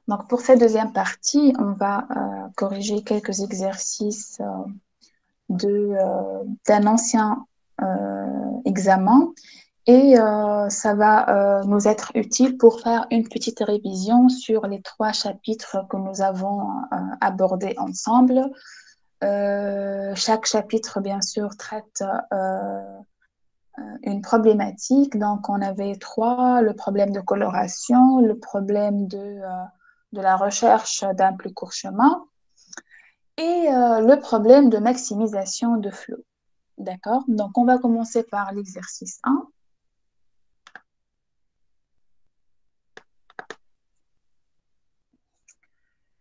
Donc, pour cette deuxième partie, on va corriger quelques exercices d'un ancien examen et ça va nous être utile pour faire une petite révision sur les trois chapitres que nous avons abordés ensemble. Chaque chapitre, bien sûr, traite une problématique. Donc, on avait trois, le problème de coloration, le problème de la recherche d'un plus court chemin et le problème de maximisation de flot. D'accord? Donc, on va commencer par l'exercice 1.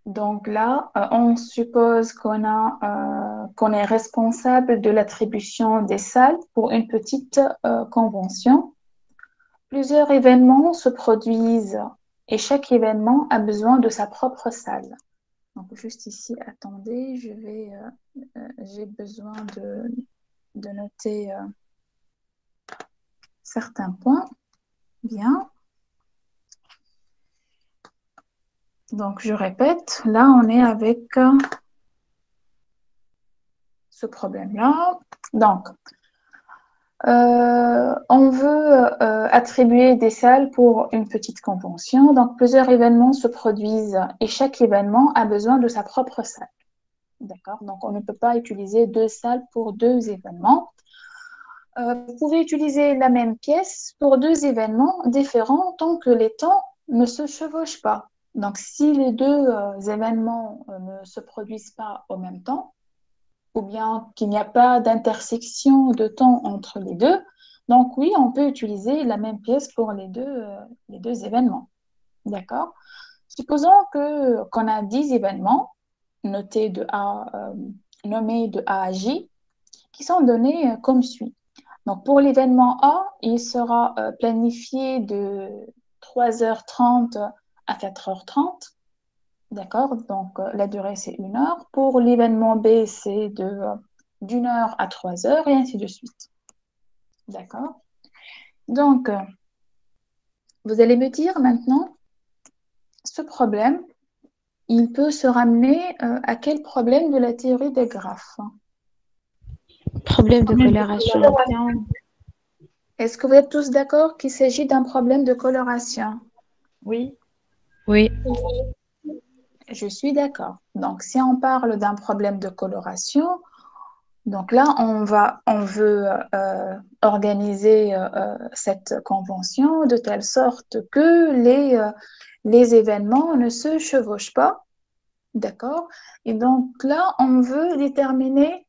Donc là, on suppose qu'on est responsable de l'attribution des salles pour une petite convention. Plusieurs événements se produisent et chaque événement a besoin de sa propre salle. Donc juste ici, attendez, j'ai besoin de noter certains points. Bien. Donc je répète, là on est avec ce problème-là. Donc, on veut attribuer des salles pour une petite convention. Donc, plusieurs événements se produisent et chaque événement a besoin de sa propre salle. D'accord? Donc, on ne peut pas utiliser deux salles pour deux événements. Vous pouvez utiliser la même pièce pour deux événements différents tant que les temps ne se chevauchent pas. Donc, si les deux événements ne se produisent pas au même temps, ou bien qu'il n'y a pas d'intersection de temps entre les deux. Donc oui, on peut utiliser la même pièce pour les deux événements. D'accord? Supposons qu'on a 10 événements notés nommés de A à J qui sont donnés comme suit. Donc pour l'événement A, il sera planifié de 3h30 à 4h30. D'accord? Donc, la durée, c'est 1 heure. Pour l'événement B, c'est d'une heure à 3 heures et ainsi de suite. D'accord? Donc, vous allez me dire maintenant, ce problème, il peut se ramener à quel problème de la théorie des graphes? Problème de coloration. Est-ce que vous êtes tous d'accord qu'il s'agit d'un problème de coloration? Oui. Oui. Je suis d'accord. Donc, si on parle d'un problème de coloration, donc là, on veut organiser cette convention de telle sorte que les événements ne se chevauchent pas, d'accord? Et donc là, on veut déterminer,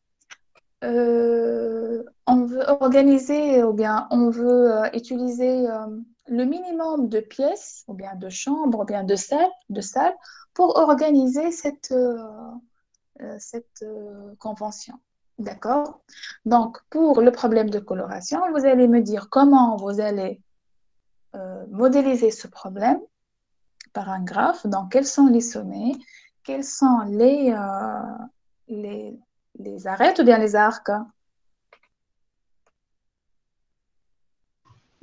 on veut organiser ou bien on veut utiliser le minimum de pièces ou bien de chambres ou bien de salles pour organiser cette convention. D'accord? Donc, pour le problème de coloration, vous allez me dire comment vous allez modéliser ce problème par un graphe. Donc, quels sont les sommets? Quels sont les, les arêtes ou bien les arcs?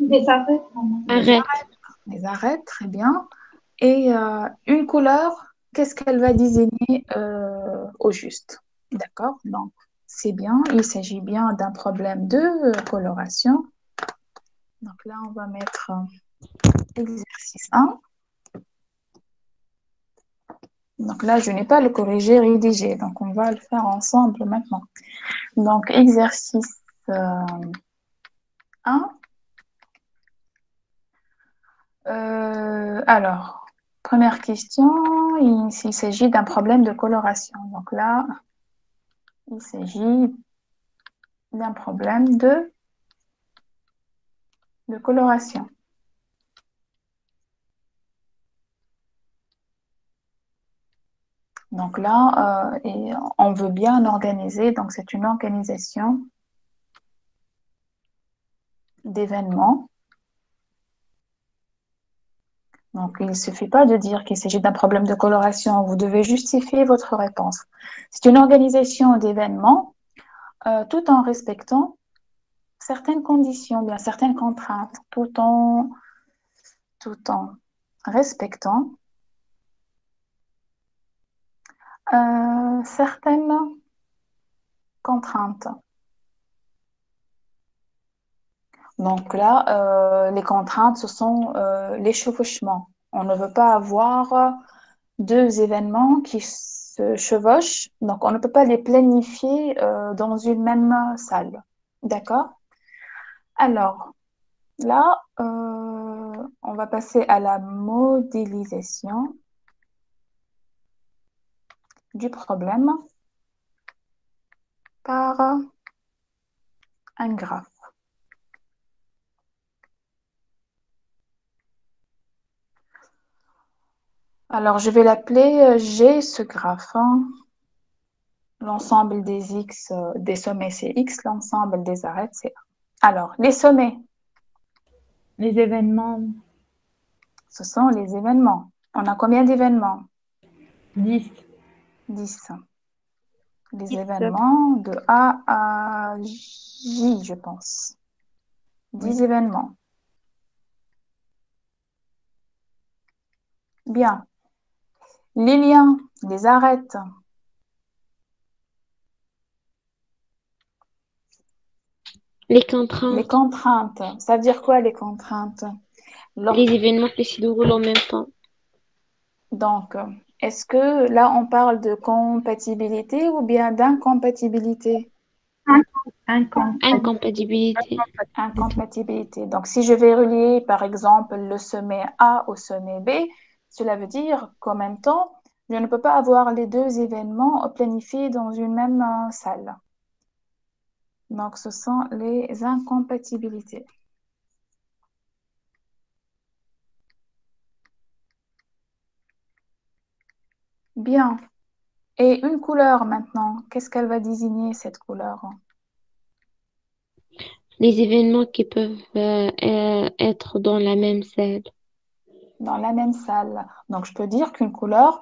Des arrêts. Les Arrête. arêtes. Les arêtes, très bien. Et une couleur, qu'est-ce qu'elle va désigner au juste? D'accord? Donc, c'est bien, il s'agit bien d'un problème de coloration. Donc là, on va mettre exercice 1. Donc là, je n'ai pas le corrigé rédigé, donc on va le faire ensemble maintenant. Donc, exercice 1. Alors, première question, il s'agit d'un problème de coloration. Donc là, il s'agit d'un problème de coloration. Donc là, et on veut bien organiser, donc c'est une organisation d'événements. Donc, il ne suffit pas de dire qu'il s'agit d'un problème de coloration, vous devez justifier votre réponse. C'est une organisation d'événements tout en respectant certaines conditions, bien certaines contraintes, tout en respectant certaines contraintes. Donc là, les contraintes, ce sont les chevauchements. On ne veut pas avoir deux événements qui se chevauchent, donc on ne peut pas les planifier dans une même salle. D'accord? Alors, là, on va passer à la modélisation du problème par un graphe. Alors, je vais l'appeler G, ce graphe, hein. L'ensemble des x, des sommets, c'est x, l'ensemble des arêtes, c'est A. Alors, les sommets, Les événements ce sont les événements. On a combien d'événements? 10. 10. Les 10. événements de A à J, je pense. 10 Oui. événements. Bien. Les liens, les arêtes. Les Les contraintes. contraintes. Ça veut dire quoi, les contraintes? Les événements qui se déroulent en même temps. Donc, est-ce que là, on parle de compatibilité ou bien d'incompatibilité? Incompatibilité. Incompatibilité. Donc, si je vais relier, par exemple, le sommet A au sommet B, cela veut dire qu'en même temps, je ne peux pas avoir les deux événements planifiés dans une même salle. Donc, ce sont les incompatibilités. Bien. Et une couleur maintenant, qu'est-ce qu'elle va désigner, cette couleur? Les événements qui peuvent être dans la même salle. Dans la même salle. Donc, je peux dire qu'une couleur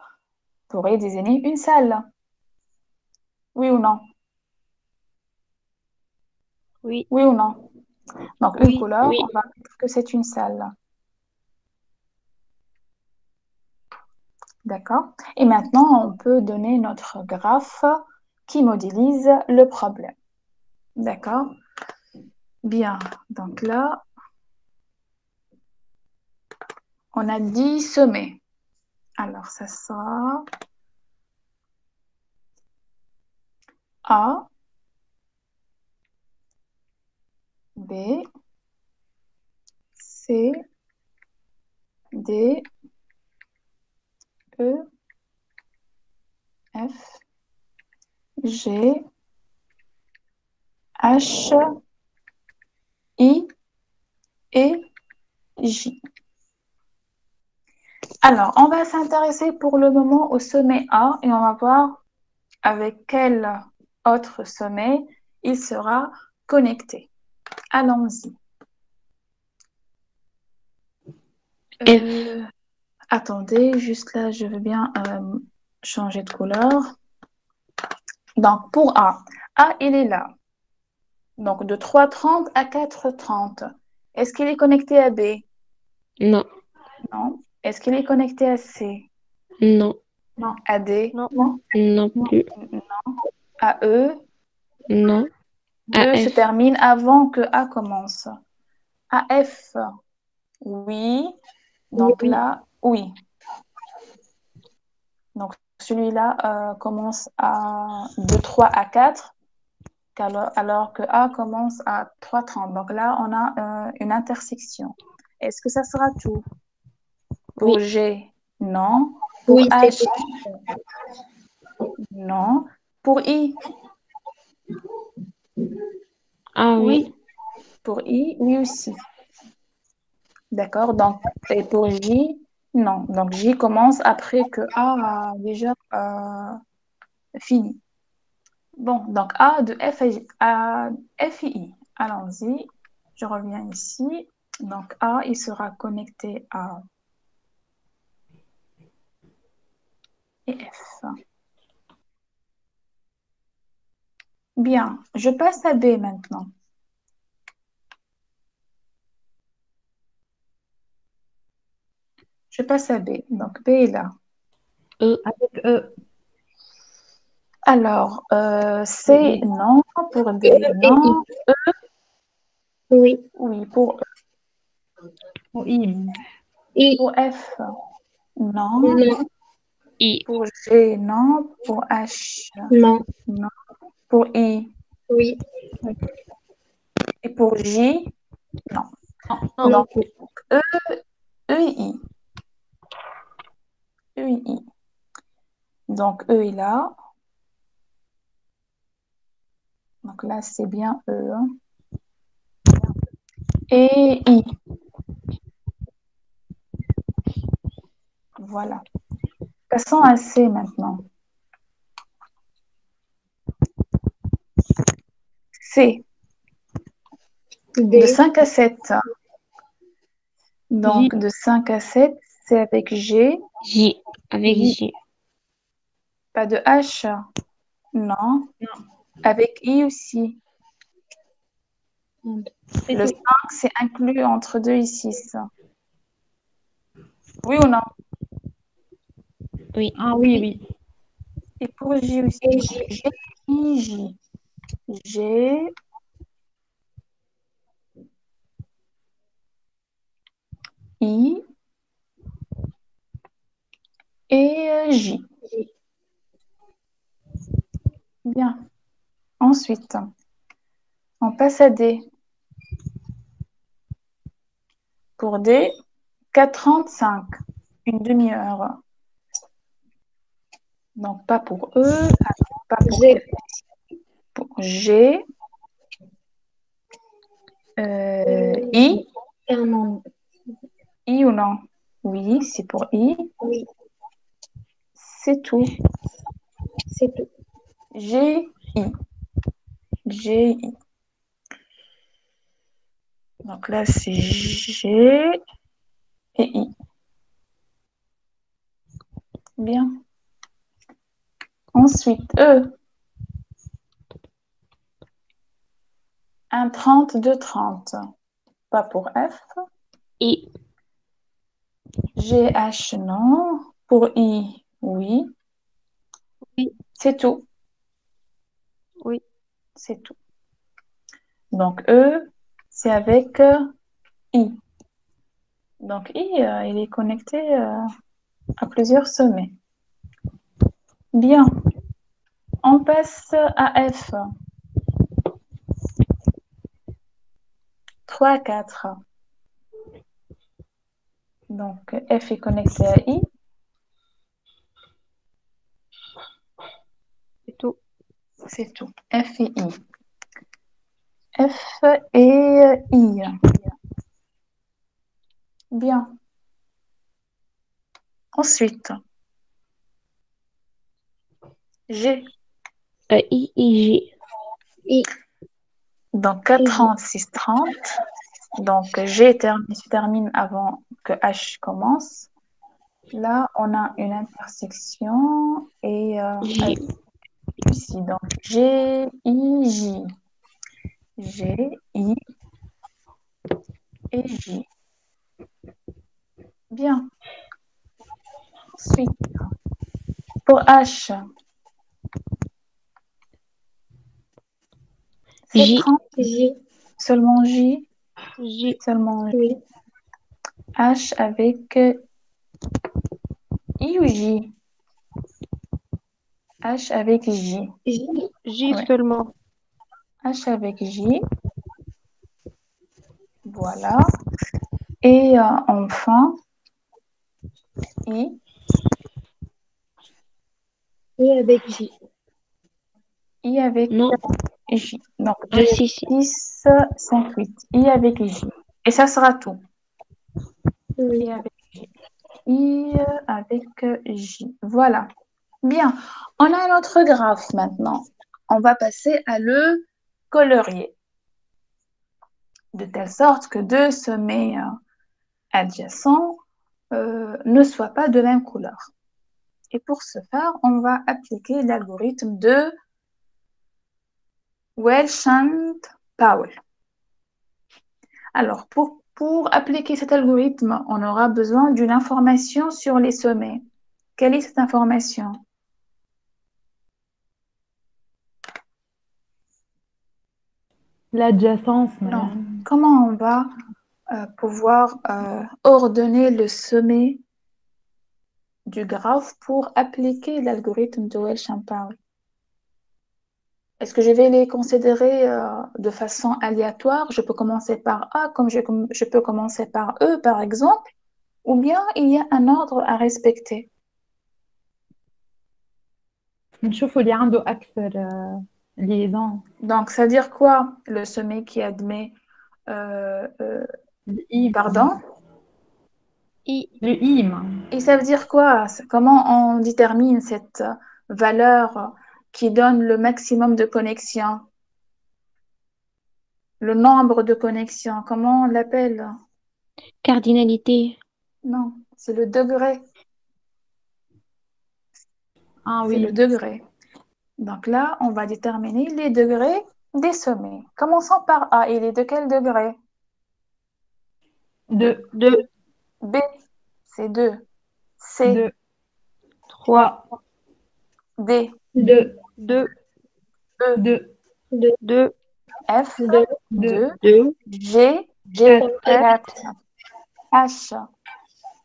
pourrait désigner une salle. Oui ou non? Oui. Oui ou non? Donc, une Oui. couleur, Oui. on va dire que c'est une salle. D'accord? Et maintenant, on peut donner notre graphe qui modélise le problème. D'accord? Bien. Donc là, on a 10 sommets. Alors, ça sera A, B, C, D, E, F, G, H, I et J. Alors, on va s'intéresser pour le moment au sommet A et on va voir avec quel autre sommet il sera connecté. Allons-y. F. Attendez, juste là, je veux bien changer de couleur. Donc, pour A, il est là. Donc, de 3,30 à 4,30. Est-ce qu'il est connecté à B? Non. Non. Est-ce qu'il est connecté à C? Non. Non. À D? Non. Non. Non plus. Non. À E? Non. À E se F. termine avant que A commence. À F? Oui. Donc Oui. là, oui. Donc, celui-là commence de 3 à 4. Alors que A commence à 3,30. Donc là, on a une intersection. Est-ce que ça sera tout? Pour Oui. G, non. Pour Oui, c'est H, tout. non. Pour I, Ah oui. oui. Pour I, oui aussi. D'accord? Donc, et pour J, non. Donc, J commence après que A a déjà fini. Bon, donc A de F à F et I. Allons-y. Je reviens ici. Donc, A, il sera connecté à et F. Bien, je passe à B maintenant. Je passe à B. Donc, B est là. E. Avec E. Alors, C, non. Pour D, non. Oui. Oui. Pour Oui. I. Pour F, non. Non. I. Pour G, non. Pour H, Non. non. Pour I. Oui. Et pour J, non. Non. Donc, E, E, I. E, I. Donc, E est là. Donc là, c'est bien E. Hein. Et I. Voilà. Passons à C maintenant. C. D. De 5 à 7. Donc, J. de 5 à 7, c'est avec G. J. Avec J. J. Pas de H. Non. Avec I aussi. Le 5, c'est inclus entre 2 et 6. Oui ou non? Oui. Ah oui, oui. Et pour J aussi. Et J. G, I, J. G, I et J. Bien. Ensuite, on passe à D. Pour D, 4h35, une demi-heure. Donc, pas pour E, pas pour G. F. Pour G, I, Non. I ou non? Oui, c'est pour I. Oui. C'est tout. C'est tout. G, I. G, I. Donc là, c'est G et I. Bien. Ensuite, E. 1h30, 2h30. Pas pour F. I. G, H, non. Pour I, oui. Oui. C'est tout. Oui. C'est tout. Donc, E, c'est avec I. Donc, I, il est connecté à plusieurs sommets. Bien. On passe à F. 3, 4. Donc, F est connecté à I. C'est tout. C'est tout. F et I. F et I. Bien. Ensuite, G. I, J. I. Donc, 4h30, 6h30. Donc, G se termine avant que H commence. Là, on a une intersection et J. ici, donc G, I, J. G, I et J. Bien. Ensuite, pour H, c'est J. 30. J. Seulement J. J. Seulement J. Oui. H avec I ou J? H avec J. J. J Ouais. seulement. H avec J. Voilà. Et enfin, I. I avec J. I avec Non. J. Donc, Ah, 2, si, si. 6, 5, 8. I avec J. Et ça sera tout. Oui. I avec J. I avec J. Voilà. Bien. On a un autre graphe maintenant. On va passer à le colorier. De telle sorte que deux sommets adjacents ne soient pas de même couleur. Et pour ce faire, on va appliquer l'algorithme de Welch and Powell. Alors, pour appliquer cet algorithme, on aura besoin d'une information sur les sommets. Quelle est cette information? L'adjacence, Non. madame. Comment on va pouvoir ordonner le sommet du graphe pour appliquer l'algorithme de Welch-Champagne? Est-ce que je vais les considérer de façon aléatoire? Je peux commencer par A comme je peux commencer par E, par exemple, ou bien il y a un ordre à respecter. نشوفوا اللي عنده أكثر liaison. Donc, ça veut dire quoi, le sommet qui admet الإي pardon? I, le I madame. Et ça veut dire quoi? Comment on détermine cette valeur qui donne le maximum de connexions? Le nombre de connexions, comment on l'appelle? Cardinalité. Non, c'est le degré. Ah C'est le oui. degré. Donc là, on va déterminer les degrés des sommets. Commençons par A. Il est de quel degré? 2, 2, B, c'est 2. C, 2, 3, 3, D, 2, 2, E, 2, 2, F, 2, 2, 2, G, 4, 4, H,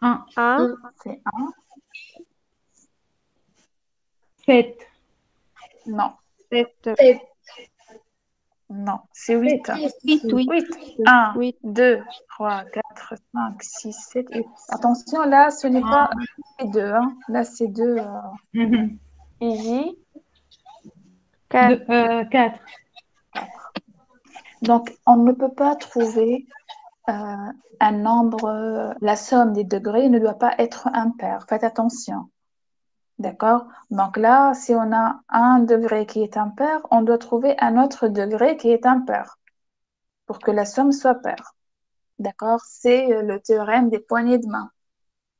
1, 1, c'est 1. 7, Non, 7, non, c'est 8. 8, 8, 8. 1, 8, 2, 3, 4, 5, 6, 7, 8. Attention, là, ce n'est pas 2. Hein. Là, c'est 2. J, 2, 4, 4, donc, on ne peut pas trouver un nombre, la somme des degrés ne doit pas être impair. Faites attention. D'accord? Donc là, si on a un degré qui est impair, on doit trouver un autre degré qui est impair pour que la somme soit paire. D'accord? C'est le théorème des poignées de main.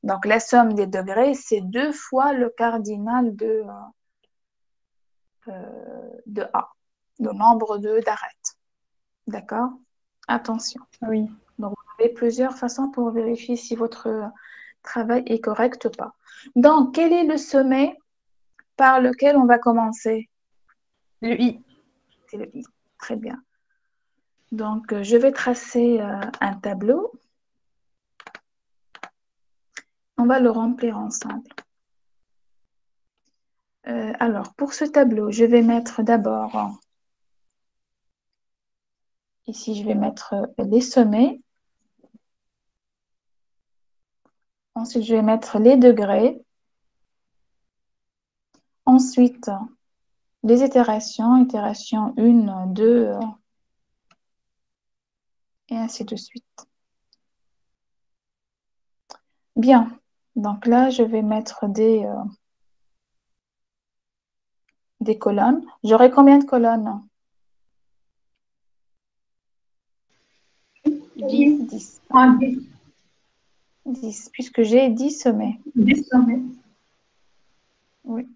Donc la somme des degrés, c'est 2 fois le cardinal de A, le nombre d'arêtes. D'accord? Attention. oui. Donc, vous avez plusieurs façons pour vérifier si votre travail est correct ou pas. Donc, quel est le sommet par lequel on va commencer? Le I. C'est le I. Très bien. Donc, je vais tracer un tableau. On va le remplir ensemble. Alors, pour ce tableau, je vais mettre d'abord, ici, je vais mettre les sommets. Ensuite, je vais mettre les degrés. Ensuite, les itérations, itération 1, 2, et ainsi de suite. Bien, donc là, je vais mettre des colonnes. J'aurai combien de colonnes? 10, 10. Ah, 10, puisque j'ai 10 sommets. 10 sommets. Oui.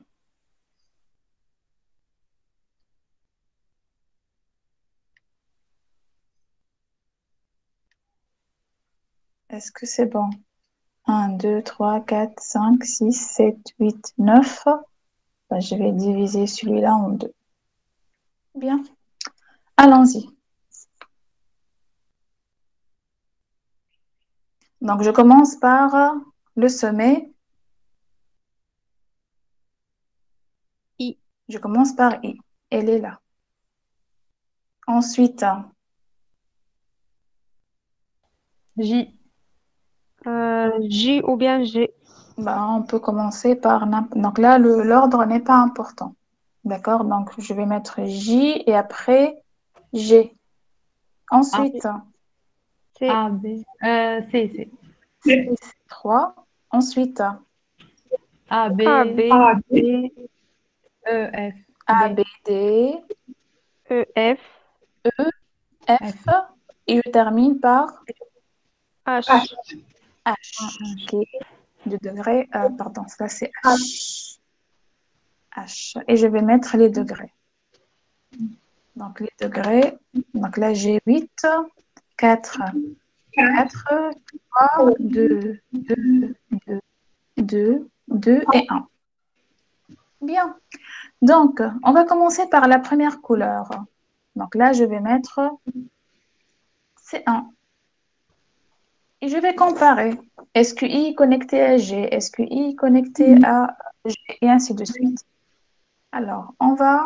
Est-ce que c'est bon? 1, 2, 3, 4, 5, 6, 7, 8, 9. Ben, je vais diviser celui-là en 2. Bien. Allons-y. Donc, je commence par le sommet. I, Je commence par I. Elle est là. Ensuite, J. J ou bien G. ben, on peut commencer par... Donc là, l'ordre n'est pas important. D'accord? Donc, je vais mettre J et après G. Ensuite, C, A, B. C. C, 3. Ensuite, A, B. A, B, D, E, F. A, D. B, D, E, F, E, F. Et je termine par H, H, qui est de degré... pardon, ça c'est H. H. Et je vais mettre les degrés. Donc, les degrés. Donc là, j'ai 8, 4, 4, 3, 2, 2, 2, 2, 2 et 1. Bien. Donc, on va commencer par la première couleur. Donc là, je vais mettre C1. Et je vais comparer. Est-ce que I est connecté à G? Est-ce que I est connecté à G? Et ainsi de suite. Alors, on va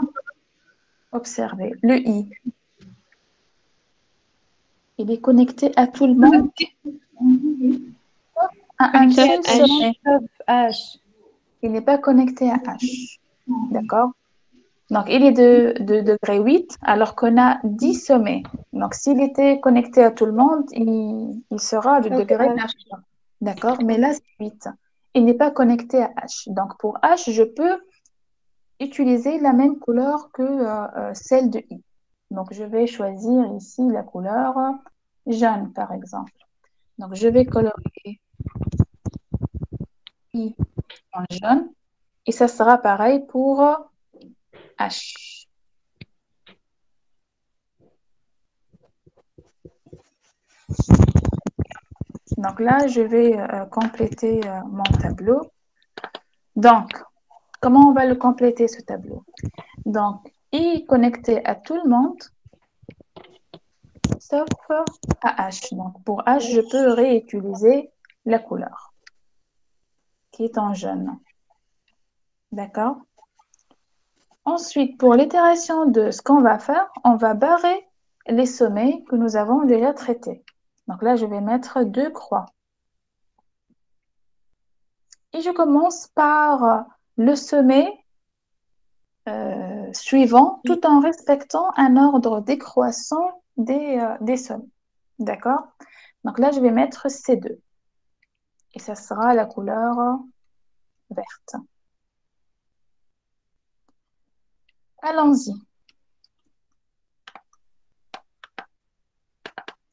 observer le I. Il est connecté à tout le monde, à un Connecté seul Sauf H. sommet. sauf H. Il n'est pas connecté à H. D'accord? Donc, il est de degré 8, alors qu'on a 10 sommets. Donc, s'il était connecté à tout le monde, il sera du degré 9. D'accord? Mais là, c'est 8. Il n'est pas connecté à H. Donc, pour H, je peux utiliser la même couleur que celle de I. Donc, je vais choisir ici la couleur jaune, par exemple. Donc, je vais colorier I en jaune. Et ça sera pareil pour H. Donc là, je vais compléter mon tableau. Donc, comment on va le compléter, ce tableau? Donc, I est connecté à tout le monde, sauf à H. Donc, pour H, je peux réutiliser la couleur qui est en jaune. D'accord? Ensuite, pour l'itération de ce qu'on va faire, on va barrer les sommets que nous avons déjà traités. Donc là, je vais mettre 2 croix. Et je commence par le sommet suivant, tout en respectant un ordre décroissant des sommets. D'accord? Donc là, je vais mettre C2. Et ça sera la couleur verte. Allons-y.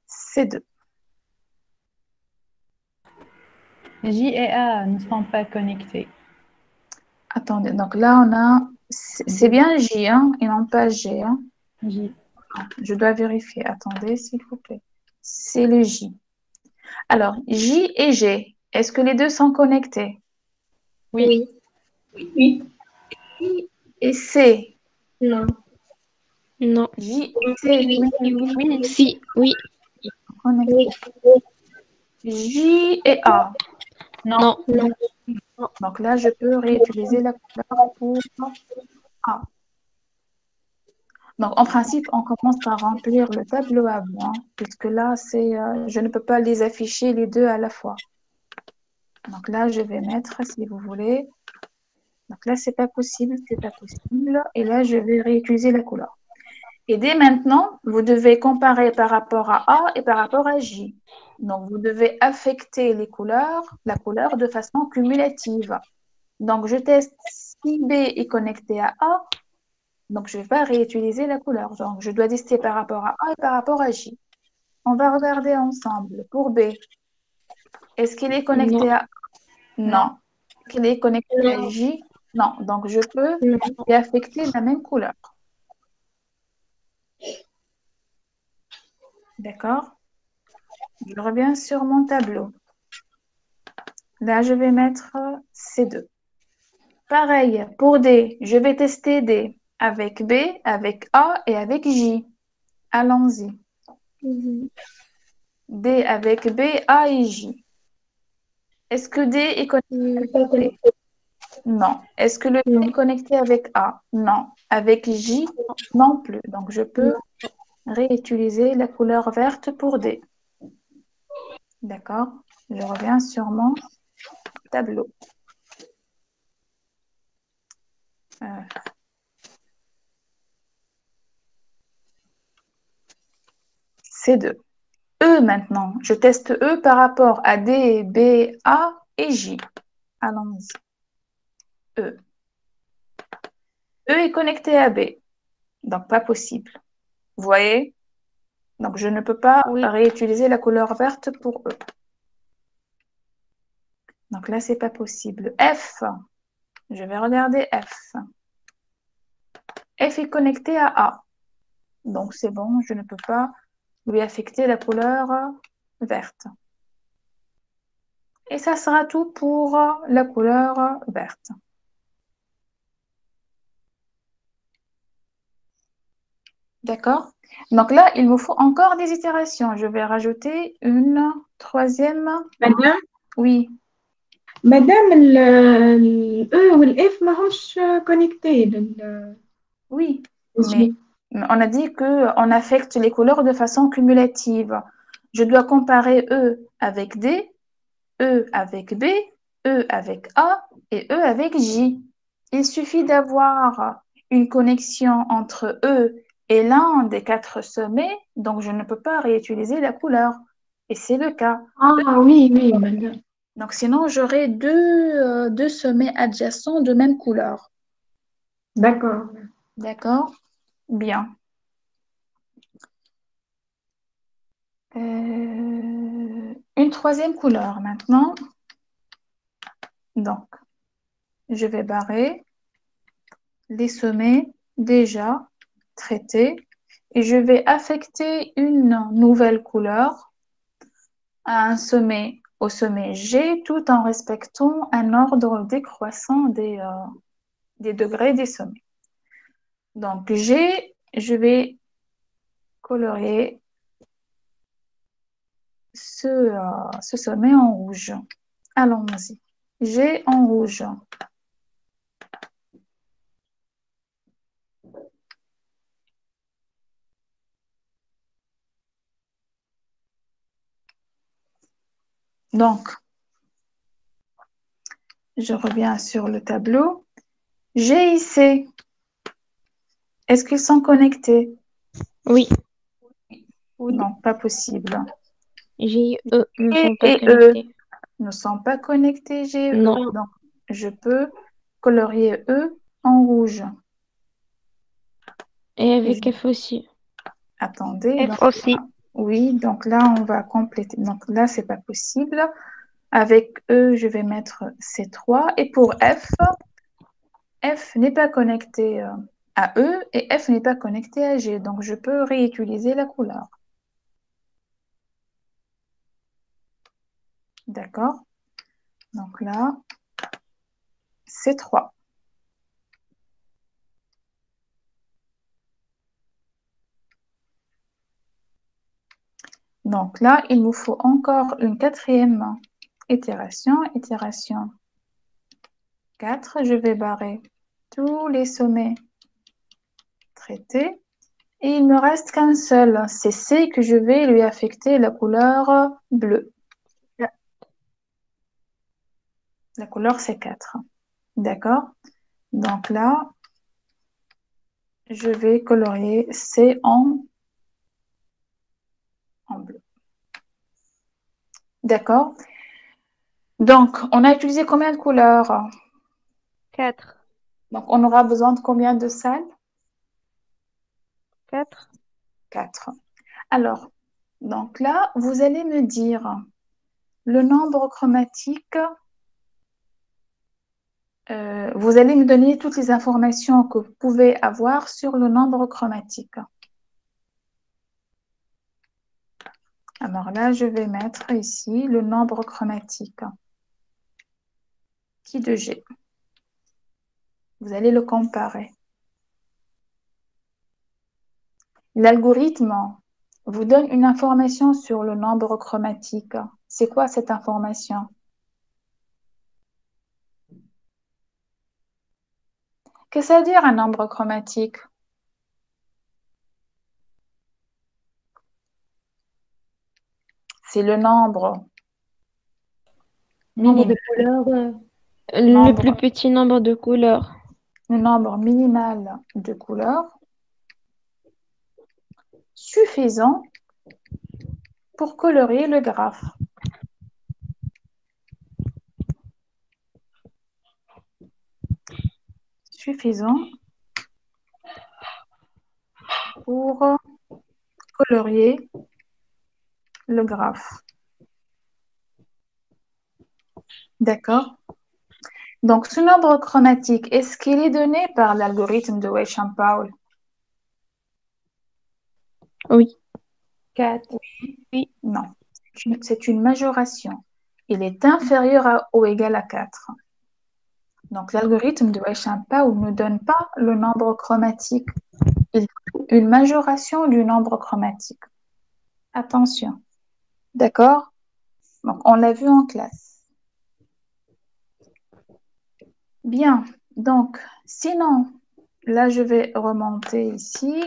C2. J et A ne sont pas connectés. Attendez, donc là, on a... C'est bien J, hein, et non pas G. Hein. J. Je dois vérifier. Attendez, s'il vous plaît. C'est le J. Alors, J et G, est-ce que les deux sont connectés? Oui. Oui. I et C. Non. Non. J et C. Oui. Si, oui. Connectés. J et A. Non. Non. Donc là, je peux réutiliser la couleur pour A. Donc, en principe, on commence par remplir le tableau avant, puisque là, je ne peux pas les afficher les deux à la fois. Donc là, je vais mettre, si vous voulez. Donc là, c'est pas possible, c'est pas possible. Et là, je vais réutiliser la couleur. Et dès maintenant, vous devez comparer par rapport à A et par rapport à J. Donc, vous devez affecter la couleur de façon cumulative. Donc, je teste si B est connecté à A. Donc, je ne vais pas réutiliser la couleur. Donc, je dois tester par rapport à A et par rapport à J. On va regarder ensemble. Pour B, est-ce qu'il est connecté à A? Non. Est-ce qu'il est connecté à J? Non. Donc, je peux y affecter la même couleur. D'accord? Je reviens sur mon tableau. Là, je vais mettre C2. Pareil, pour D, je vais tester D avec B, avec A et avec J. Allons-y. D avec B, A et J. Est-ce que D est connecté avec B? Non. Est-ce que le D est connecté avec A? Non. Avec J? Non plus. Donc, je peux réutiliser la couleur verte pour D. D'accord? Je reviens sur mon tableau. C2. E maintenant. Je teste E par rapport à D, B, A et J. Allons-y. E. E est connecté à B. Donc, pas possible. Vous voyez? Donc, je ne peux pas réutiliser la couleur verte pour E. Donc là, c'est pas possible. F. Je vais regarder F. F est connecté à A. Donc, c'est bon, je ne peux pas lui affecter la couleur verte. Et ça sera tout pour la couleur verte. D'accord? Donc là, il me faut encore des itérations. Je vais rajouter une troisième. مدام Oui, مدام ال E والF ما همش كونكتي oui. للجي. Mais on a dit qu'on affecte les couleurs de façon cumulative. Je dois comparer E avec D, E avec B, E avec A et E avec J. Il suffit d'avoir une connexion entre E et l'un des 4 sommets, donc je ne peux pas réutiliser la couleur. Et c'est le cas. Ah oui, oui, madame. Donc sinon, j'aurai deux sommets adjacents de même couleur. D'accord. D'accord? Bien. Une troisième couleur maintenant. Donc, je vais barrer les sommets déjà traités et je vais affecter une nouvelle couleur à un sommet, au sommet G, tout en respectant un ordre décroissant des degrés des sommets. Donc, G, je vais colorier ce sommet en rouge. Allons-y. G en rouge. Donc, je reviens sur le tableau. G et C, est-ce qu'ils sont connectés? Oui. Non, pas possible. J, E ne sont pas Et connectés. Ne sont pas connectés, G et E. Non. Donc, je peux colorier E en rouge. Et avec F aussi. Attendez. F Donc, aussi. oui, donc là, on va compléter. Donc là, c'est pas possible. Avec E, je vais mettre C3. Et pour F, F n'est pas connecté à E et F n'est pas connecté à G. Donc, je peux réutiliser la couleur. D'accord? Donc là, C3. Donc là, il nous faut encore une quatrième itération. Itération 4. Je vais barrer tous les sommets traités. Et il me reste qu'un seul. C'est C que je vais lui affecter la couleur bleue. La couleur C4. D'accord? Donc là, je vais colorier C en bleu. D'accord? Donc, on a utilisé combien de couleurs? 4. Donc, on aura besoin de combien de salles? 4. 4. Alors, donc là, vous allez me dire le nombre chromatique. Vous allez me donner toutes les informations que vous pouvez avoir sur le nombre chromatique. Alors là, je vais mettre ici le nombre chromatique qui de G. Vous allez le comparer. L'algorithme vous donne une information sur le nombre chromatique. C'est quoi cette information? Qu'est-ce que ça veut dire un nombre chromatique? C'est le nombre Nombre de minimal, couleurs. Le nombre, plus petit nombre de couleurs. le nombre minimal de couleurs suffisant pour colorier le graphe. Suffisant pour colorier le graphe. D'accord? Donc, ce nombre chromatique, est-ce qu'il est donné par l'algorithme de Weishamp-Paul? Oui. 4. Non, c'est une majoration. Il est inférieur ou égal à 4. Donc, l'algorithme de Weishamp-Paul ne donne pas le nombre chromatique. Il ou une majoration du nombre chromatique. Attention. D'accord? Donc, on l'a vu en classe. Bien. Donc, sinon, là, je vais remonter ici.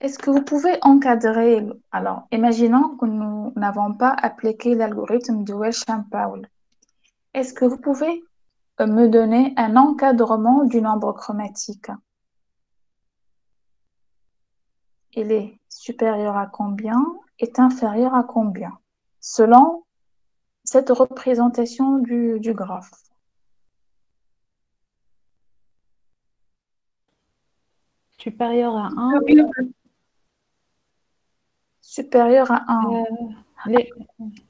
Est-ce que vous pouvez encadrer? Alors, imaginons que nous n'avons pas appliqué l'algorithme de Welsh-Champaul. Est-ce que vous pouvez me donner un encadrement du nombre chromatique? Il est supérieur à combien? Est inférieur à combien? Selon cette représentation du graphe. Supérieur à 1. Supérieur à 1.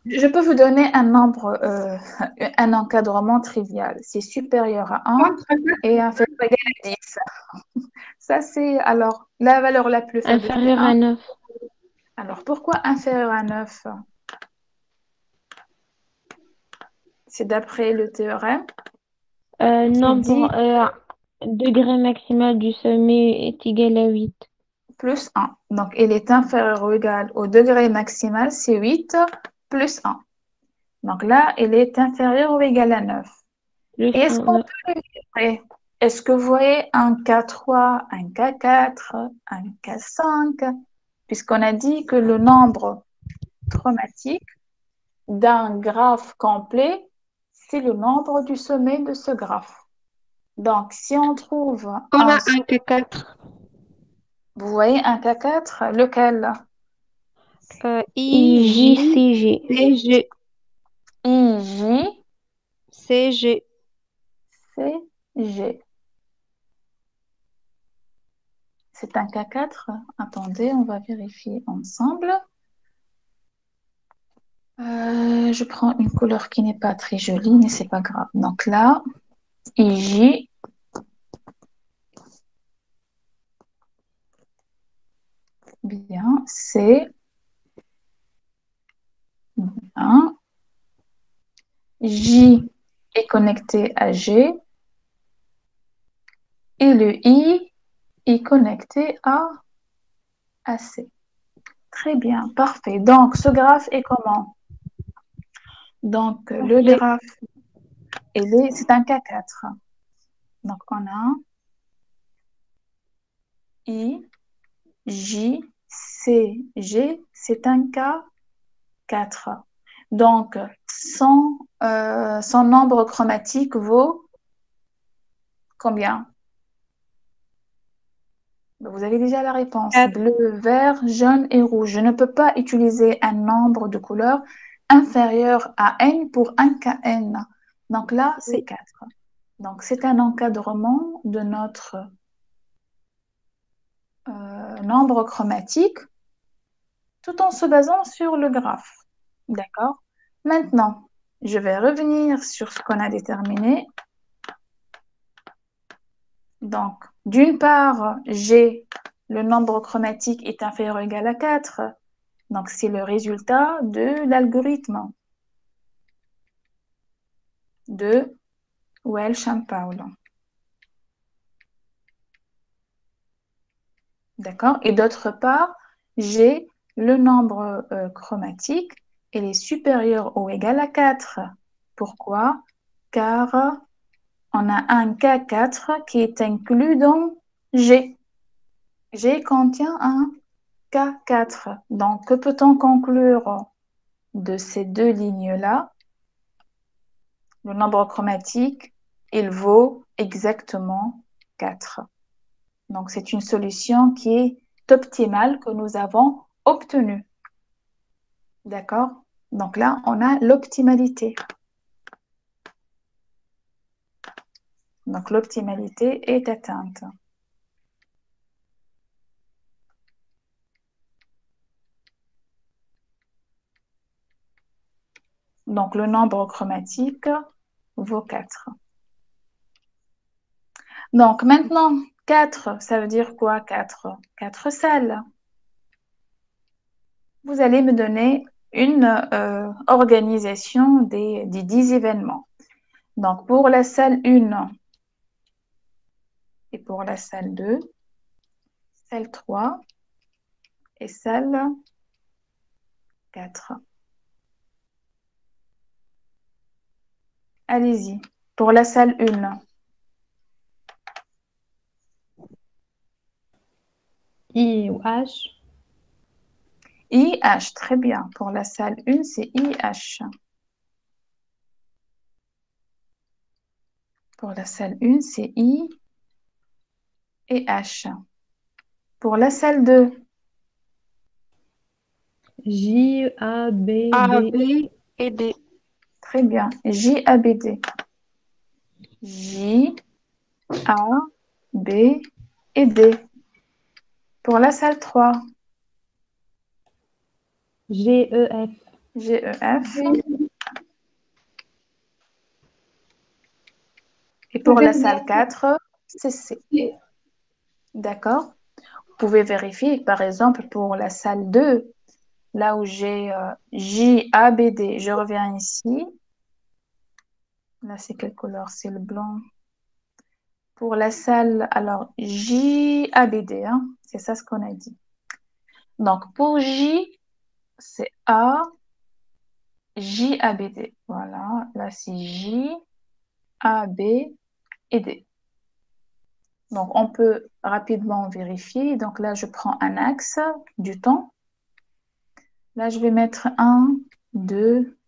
Je peux vous donner un nombre, un encadrement trivial. C'est supérieur à 1 et inférieur ou égal à 10. Ça, c'est alors la valeur la plus faible, c'est Inférieur à 1. 9. Alors, pourquoi inférieur à 9? C'est d'après le théorème. Nombre, degré maximal du sommet est égal à 8. Plus 1. Donc, il est inférieur ou égal au degré maximal, c'est 8 plus 1. Donc là, il est inférieur ou égal à 9. Plus Et est-ce 1, qu'on peut le livrer? Est-ce que vous voyez un K3, un K4, un K5? Puisqu'on a dit que le nombre chromatique d'un graphe complet, c'est le nombre du sommet de ce graphe. Donc, si on trouve On a un... un K4. Vous voyez un K4, lequel? IJCG. CG. IJ, CG. CG. C'est un K4. Attendez, on va vérifier ensemble. Je prends une couleur qui n'est pas très jolie, mais c'est pas grave. Donc là, IJ, bien, c'est bien. J est connecté à G et le I est connecté à C. Très bien, parfait. Donc, ce graphe est comment? Donc, le graphe, c'est un K4. Donc, on a I, J, C, G, c'est un K4. Donc, son nombre chromatique vaut combien? Vous avez déjà la réponse. 4. Bleu, vert, jaune et rouge. Je ne peux pas utiliser un nombre de couleurs inférieur à n pour un Kn. Donc là, c'est 4. Donc, c'est un encadrement de notre nombre chromatique tout en se basant sur le graphe. D'accord? Maintenant, je vais revenir sur ce qu'on a déterminé. Donc, d'une part, G, le nombre chromatique est inférieur ou égal à 4. Donc, c'est le résultat de l'algorithme de Welsh-Champaul. D'accord? Et d'autre part, G, le nombre chromatique, il est supérieur ou égal à 4. Pourquoi? Car on a un K4 qui est inclus dans G. G contient un K4. Donc, que peut-on conclure de ces deux lignes-là? Le nombre chromatique, il vaut exactement 4. Donc, c'est une solution qui est optimale que nous avons obtenue. D'accord? Donc là, on a l'optimalité. Donc, l'optimalité est atteinte. Donc, le nombre chromatique vaut 4. Donc, maintenant, 4, ça veut dire quoi, 4? 4 salles. Vous allez me donner une organisation des 10 événements. Donc, pour la salle 1 et pour la salle 2, Salle 3 et salle 4. Allez-y. Pour la salle 1. I ou H. IH, très bien. Pour la salle 1, c'est IH. Pour la salle 1, c'est I et H. Pour la salle 2, J, A, B, A, D. B et D. très bien. JABD. J, A, B et D. Pour la salle 3, G, E, F. GEF. Et pour la salle 4, c'est C. D'accord? Vous pouvez vérifier, par exemple, pour la salle 2, là où j'ai JABD, je reviens ici. Là, c'est quelle couleur? C'est le blanc. Pour la salle, alors JABD, hein, c'est ça ce qu'on a dit. Donc, pour J, c'est A, JABD. Voilà, là, c'est J, A, B et D. Donc, on peut rapidement vérifier. Donc, là, je prends un axe du temps. Là, je vais mettre 1, 2,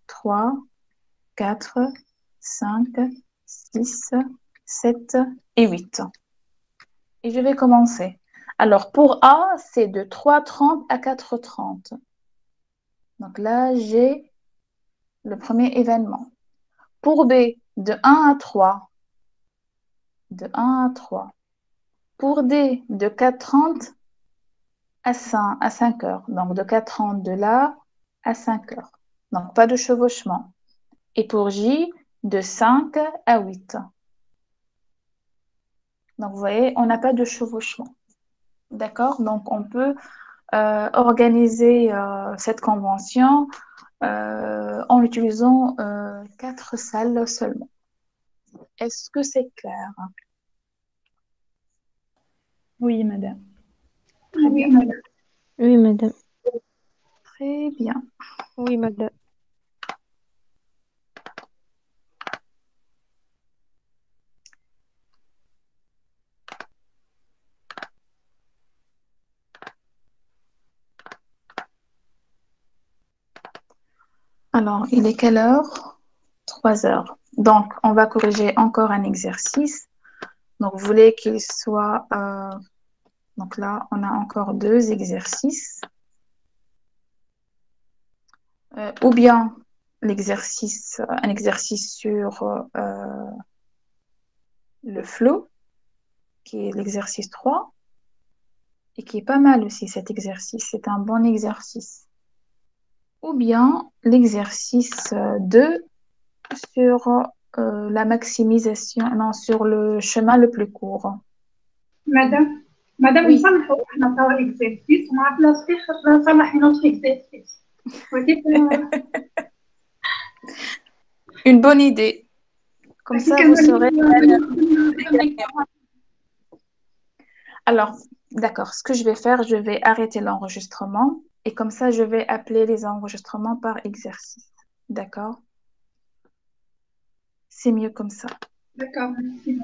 3, 4, 5, 6, 7 et 8. Et je vais commencer. Alors, pour A, c'est de 3h30 à 4h30. Donc là, j'ai le premier événement. Pour B, de 1 à 3. De 1 à 3. Pour D, de 4h30 à 5 heures. Donc, de 4h30 de là à 5 heures. Donc, pas de chevauchement. Et pour J, de 5 à 8. Donc, vous voyez, on n'a pas de chevauchement. D'accord? Donc, on peut organiser cette convention en utilisant 4 salles seulement. Est-ce que c'est clair? Oui, madame. Très bien. Oui, madame. Très bien. Oui, madame. Alors, il est quelle heure? 3 heures. Donc, on va corriger encore un exercice. Donc, vous voulez qu'il soit... donc là, on a encore 2 exercices. Ou bien l'exercice, un exercice sur le flow, qui est l'exercice 3, et qui est pas mal aussi cet exercice. C'est un bon exercice. Ou bien l'exercice 2 sur la maximisation, non, sur le chemin le plus court. مادام Oui. نصلحوا احنا توا اكزرسيس ومع بلاص اخر نصلح نوتر اكزرسيس وكيف Une bonne idée. Comme ça, vous saurez. Alors, d'accord, ce que je vais faire, je vais arrêter l'enregistrement et comme ça, je vais appeler les enregistrements par exercice. D'accord? C'est mieux comme ça. D'accord, merci.